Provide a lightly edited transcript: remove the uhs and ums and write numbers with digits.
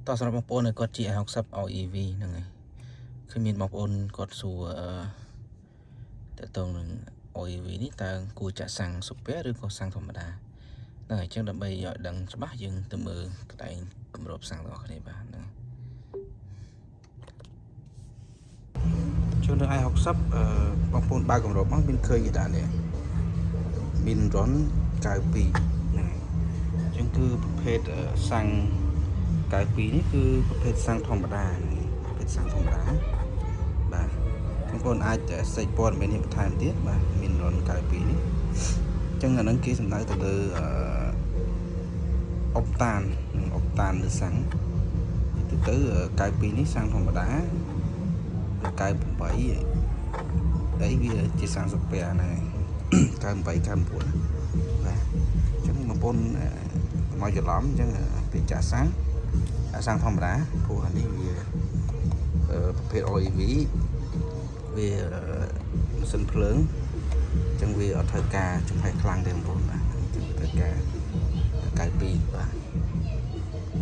តោះសម្រាប់បងប្អូននៅគាត់ជា60 OEV ហ្នឹងហើយគឺមានបងប្អូនគាត់សួរតើតើនឹង OEV នេះតើគួរចាក់សាំង Super ឬក៏សាំងធម្មតាហ្នឹងហើយអញ្ចឹងដើម្បីឲ្យដឹងច្បាស់យើងទៅមើលកន្លែងគម្របសាំងរបស់គ្នាបាទហ្នឹងចូលនៅ i60 បងប្អូនបើគម្របមកមានឃើញគេដាក់នេះមានរន92ហ្នឹងអញ្ចឹងគឺប្រភេទសាំង92នេះគឺប្រភេទសាំងធម្មតាប្រភេទសាំងធម្មតាបាទបងប្អូនអាចសេចព័ត៌មាននេះបន្ថែមទៀតបាទមានរន92នេះអញ្ចឹងអាហ្នឹងគេសំដៅទៅលើអុបតានលើសាំងទៅ92នេះសាំងធម្មតា98អីវាជាសាំងសុភ័ក្រហ្នឹង98 99បាទអញ្ចឹងបងប្អូនមកច្រឡំអញ្ចឹងពេលចាក់សាំងធម្មតាព្រោះអានេះវាប្រភេទ OEV វាម៉ាស៊ីនភ្លើងអញ្ចឹងវាអត់ត្រូវការចំហាយខ្លាំងទេបងប្អូនបាទអញ្ចឹងត្រូវការ92បាទ